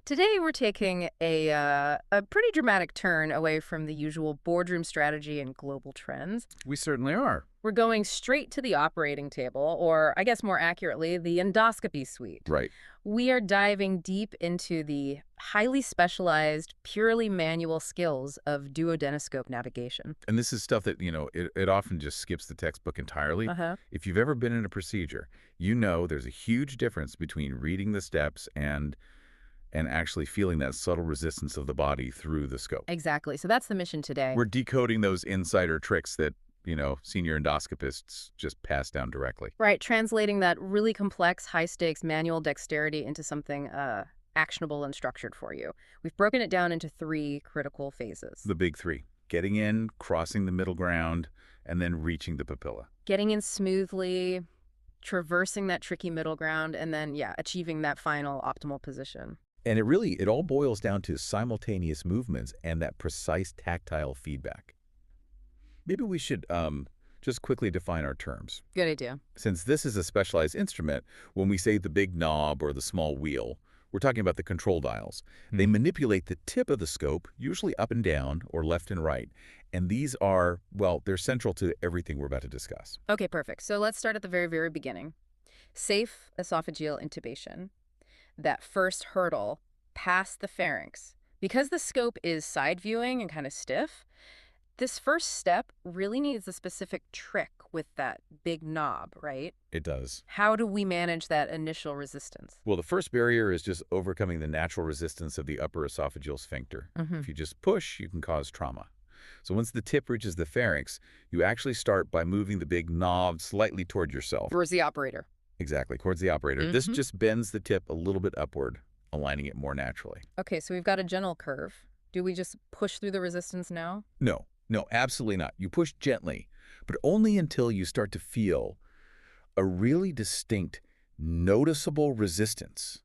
Today we're taking a pretty dramatic turn away from the usual boardroom strategy and global trends. We certainly are. We're going straight to the operating table, or I guess more accurately, the endoscopy suite. Right. We are diving deep into the highly specialized, purely manual skills of duodenoscope navigation. And this is stuff that, it often just skips the textbook entirely. Uh-huh. If you've ever been in a procedure, you know there's a huge difference between reading the steps and actually feeling that subtle resistance of the body through the scope. Exactly. So that's the mission today. We're decoding those insider tricks that, senior endoscopists just pass down directly. Right, translating that really complex, high-stakes manual dexterity into something actionable and structured for you. We've broken it down into three critical phases. The big three: getting in, crossing the middle ground, and then reaching the papilla. Getting in smoothly, traversing that tricky middle ground, and then, achieving that final optimal position. And it all boils down to simultaneous movements and that precise tactile feedback. Maybe we should just quickly define our terms. Good idea. Since this is a specialized instrument, when we say the big knob or the small wheel, we're talking about the control dials. They manipulate the tip of the scope, usually up and down or left and right. And these are, well, they're central to everything we're about to discuss. Okay, perfect. So let's start at the very, very beginning. Safe esophageal intubation. That first hurdle past the pharynx. Because the scope is side viewing and kind of stiff, this first step really needs a specific trick with that big knob, right? It does. How do we manage that initial resistance? Well, the first barrier is just overcoming the natural resistance of the upper esophageal sphincter. If you just push, you can cause trauma. So once the tip reaches the pharynx, you actually start by moving the big knob slightly toward yourself. Where's the operator? Exactly, towards the operator. This just bends the tip a little bit upward, aligning it more naturally. Okay, so we've got a gentle curve. Do we just push through the resistance now? No, absolutely not. You push gently, but only until you start to feel a really distinct, noticeable resistance.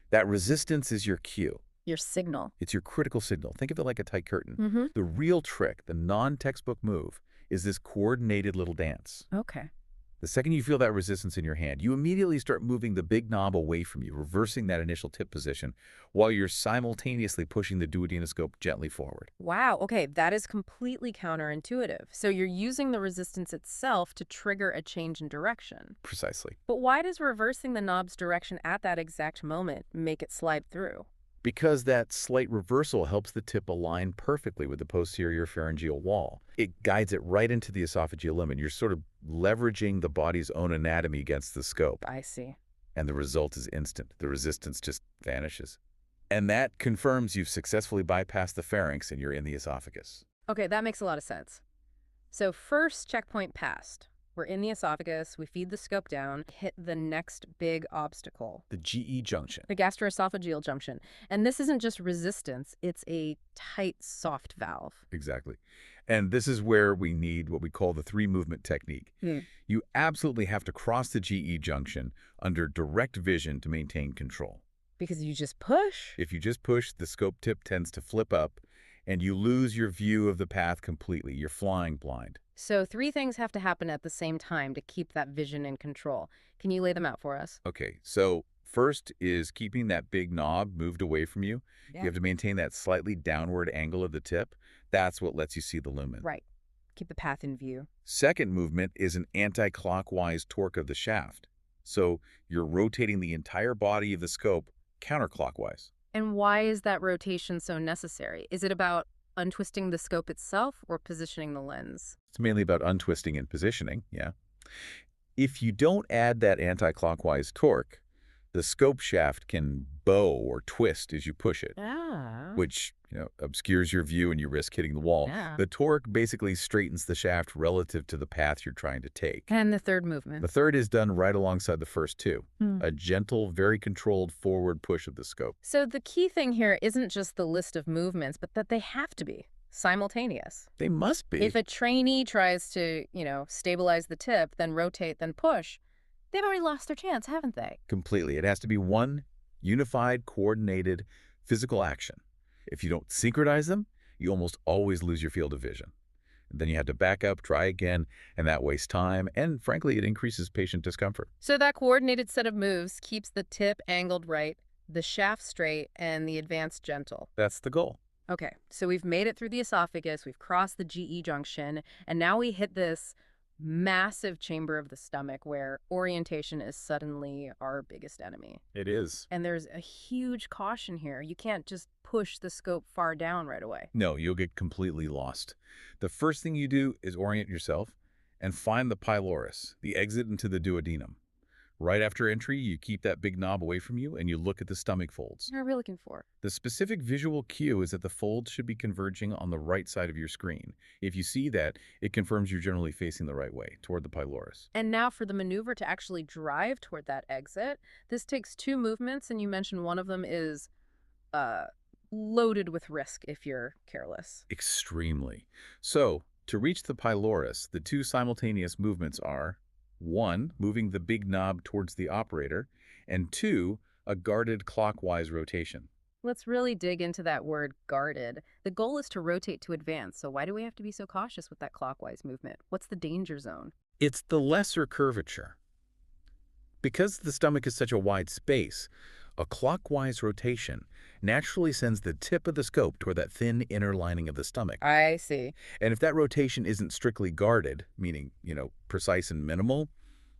That resistance is your cue. Your signal. It's your critical signal. Think of it like a tight curtain. The real trick, the non-textbook move, is this coordinated little dance. Okay. The second you feel that resistance in your hand, you immediately start moving the big knob away from you, reversing that initial tip position while you're simultaneously pushing the duodenoscope gently forward. Wow, okay, that is completely counterintuitive. So you're using the resistance itself to trigger a change in direction. Precisely. But why does reversing the knob's direction at that exact moment make it slide through? Because that slight reversal helps the tip align perfectly with the posterior pharyngeal wall. It guides it right into the esophageal limb. You're sort of leveraging the body's own anatomy against the scope. I see. And the result is instant. The resistance just vanishes. And that confirms you've successfully bypassed the pharynx and you're in the esophagus. Okay, that makes a lot of sense. So first checkpoint passed. We're in the esophagus, we feed the scope down, hit the next big obstacle. The GE junction. The gastroesophageal junction. And this isn't just resistance, it's a tight, soft valve. Exactly. And this is where we need what we call the three-movement technique. You absolutely have to cross the GE junction under direct vision to maintain control. Because you just push? If you just push, the scope tip tends to flip up, and you lose your view of the path completely. You're flying blind. So three things have to happen at the same time to keep that vision in control. Can you lay them out for us? Okay, so first is keeping that big knob moved away from you. Yeah. You have to maintain that slightly downward angle of the tip. That's what lets you see the lumen. Right. Keep the path in view. Second movement is an anti-clockwise torque of the shaft. So you're rotating the entire body of the scope counterclockwise. And why is that rotation so necessary? Is it about untwisting the scope itself or positioning the lens? It's mainly about untwisting and positioning, yeah. If you don't add that anti-clockwise torque, the scope shaft can bow or twist as you push it, which obscures your view and you risk hitting the wall. The torque basically straightens the shaft relative to the path you're trying to take. And the third movement? The third is done right alongside the first two, a gentle, very controlled forward push of the scope. So the key thing here isn't just the list of movements, but that they have to be simultaneous. They must be. If a trainee tries to, stabilize the tip, then rotate, then push, they've already lost their chance, haven't they? Completely. It has to be one unified, coordinated physical action. If you don't synchronize them, you almost always lose your field of vision. Then you have to back up, try again, and that wastes time, and frankly, it increases patient discomfort. So that coordinated set of moves keeps the tip angled right, The shaft straight and the advanced gentle. That's the goal. Okay, so we've made it through the esophagus, we've crossed the GE junction, and now we hit this massive chamber of the stomach where orientation is suddenly our biggest enemy. It is. And there's a huge caution here. You can't just push the scope far down right away. No, you'll get completely lost. The first thing you do is orient yourself and find the pylorus, the exit into the duodenum. Right after entry, you keep that big knob away from you and you look at the stomach folds. What are we looking for? The specific visual cue is that the folds should be converging on the right side of your screen. If you see that, it confirms you're generally facing the right way, toward the pylorus. And now for the maneuver to actually drive toward that exit, this takes two movements, and you mentioned one of them is uh, loaded with risk if you're careless. Extremely. So, to reach the pylorus, the two simultaneous movements are 1. Moving the big knob towards the operator, and 2. A guarded clockwise rotation. Let's really dig into that word guarded. The goal is to rotate to advance, so why do we have to be so cautious with that clockwise movement? What's the danger zone? It's the lesser curvature. Because the stomach is such a wide space, a clockwise rotation naturally sends the tip of the scope toward that thin inner lining of the stomach. I see. And if that rotation isn't strictly guarded, meaning, precise and minimal,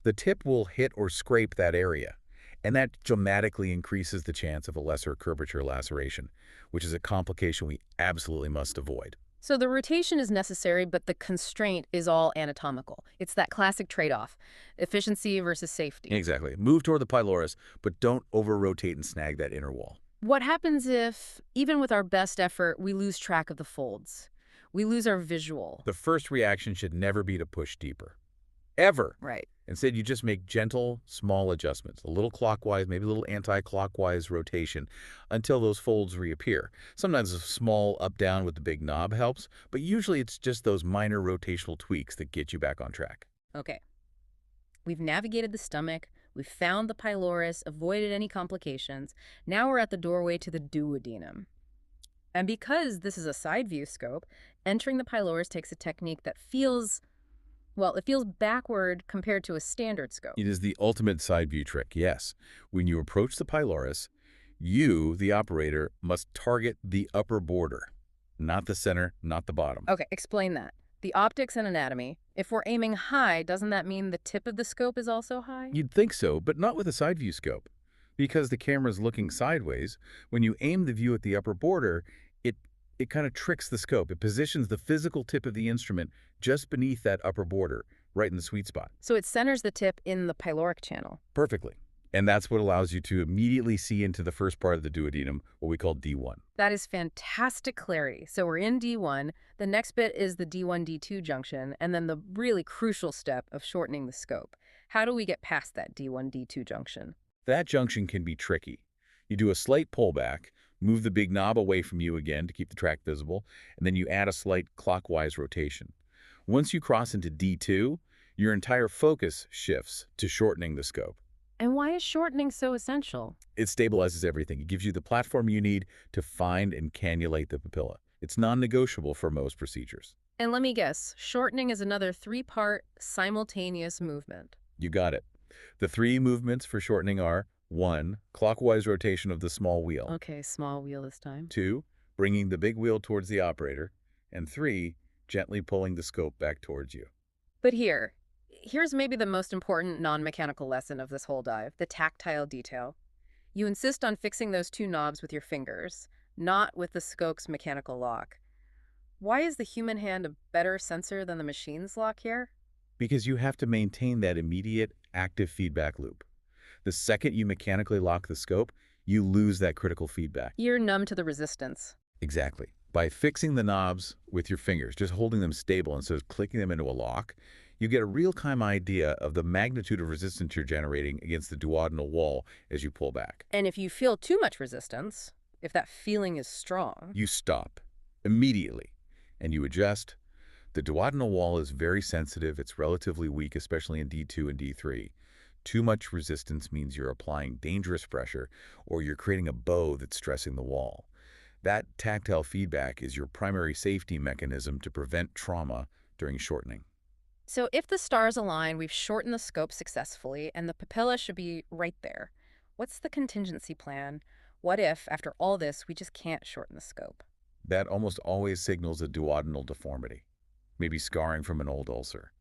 the tip will hit or scrape that area. And that dramatically increases the chance of a lesser curvature laceration, which is a complication we absolutely must avoid. So the rotation is necessary, but the constraint is all anatomical. It's that classic trade-off, efficiency versus safety. Exactly. Move toward the pylorus, but don't over-rotate and snag that inner wall. What happens if, even with our best effort, we lose track of the folds? We lose our visual. The first reaction should never be to push deeper. Ever. Right. Instead, you just make gentle, small adjustments, a little clockwise, maybe a little anti-clockwise rotation until those folds reappear. Sometimes a small up-down with the big knob helps, but usually it's just those minor rotational tweaks that get you back on track. Okay. We've navigated the stomach, we've found the pylorus, avoided any complications. Now we're at the doorway to the duodenum. And because this is a side view scope, entering the pylorus takes a technique that feels, well, it feels backward compared to a standard scope. It is the ultimate side view trick, yes. When you approach the pylorus, you, the operator, must target the upper border, not the center, not the bottom. Okay, explain that. The optics and anatomy, if we're aiming high, doesn't that mean the tip of the scope is also high? You'd think so, but not with a side view scope. Because the camera's looking sideways, when you aim the view at the upper border, it kind of tricks the scope. It positions the physical tip of the instrument just beneath that upper border, right in the sweet spot. So it centers the tip in the pyloric channel. Perfectly. And that's what allows you to immediately see into the first part of the duodenum, what we call D1. That is fantastic clarity. So we're in D1. The next bit is the D1, D2 junction, and then the really crucial step of shortening the scope. How do we get past that D1, D2 junction? That junction can be tricky. You do a slight pullback, move the big knob away from you again to keep the tract visible, and then you add a slight clockwise rotation. Once you cross into D2, your entire focus shifts to shortening the scope. And why is shortening so essential? It stabilizes everything. It gives you the platform you need to find and cannulate the papilla. It's non-negotiable for most procedures. And let me guess, shortening is another three-part simultaneous movement. You got it. The three movements for shortening are 1. Clockwise rotation of the small wheel. Okay, small wheel this time. 2. Bringing the big wheel towards the operator. And 3. Gently pulling the scope back towards you. But here's maybe the most important non-mechanical lesson of this whole dive, the tactile detail. You insist on fixing those two knobs with your fingers, not with the scope's mechanical lock. Why is the human hand a better sensor than the machine's lock here? Because you have to maintain that immediate active feedback loop. The second you mechanically lock the scope, you lose that critical feedback. You're numb to the resistance. Exactly. By fixing the knobs with your fingers, just holding them stable instead of clicking them into a lock, you get a real-time idea of the magnitude of resistance you're generating against the duodenal wall as you pull back. And if you feel too much resistance, if that feeling is strong, you stop immediately and you adjust. The duodenal wall is very sensitive. It's relatively weak, especially in D2 and D3. Too much resistance means you're applying dangerous pressure or you're creating a bow that's stressing the wall. That tactile feedback is your primary safety mechanism to prevent trauma during shortening. so if the stars align, we've shortened the scope successfully, and the papilla should be right there. What's the contingency plan? What if, after all this, we just can't shorten the scope? That almost always signals a duodenal deformity, maybe scarring from an old ulcer.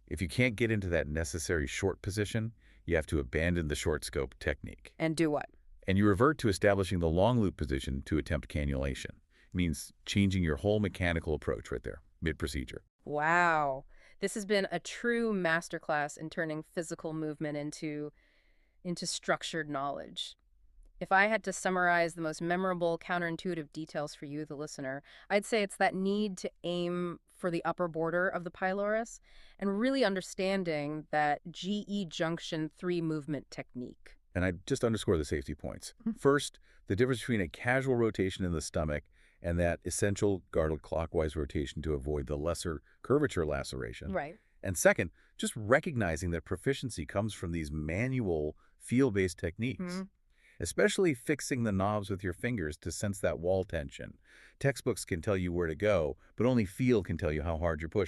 If you can't get into that necessary short position, you have to abandon the short scope technique. And do what? And you revert to establishing the long loop position to attempt cannulation. It means changing your whole mechanical approach right there, mid-procedure. Wow. This has been a true masterclass in turning physical movement into structured knowledge. If I had to summarize the most memorable counterintuitive details for you, the listener, I'd say it's that need to aim for the upper border of the pylorus and really understanding that GE junction 3 movement technique. And I just underscore the safety points. First, the difference between a casual rotation in the stomach and that essential guarded clockwise rotation to avoid the lesser curvature laceration. Right. And second, just recognizing that proficiency comes from these manual, feel-based techniques, especially fixing the knobs with your fingers to sense that wall tension. Textbooks can tell you where to go, but only feel can tell you how hard you're pushing.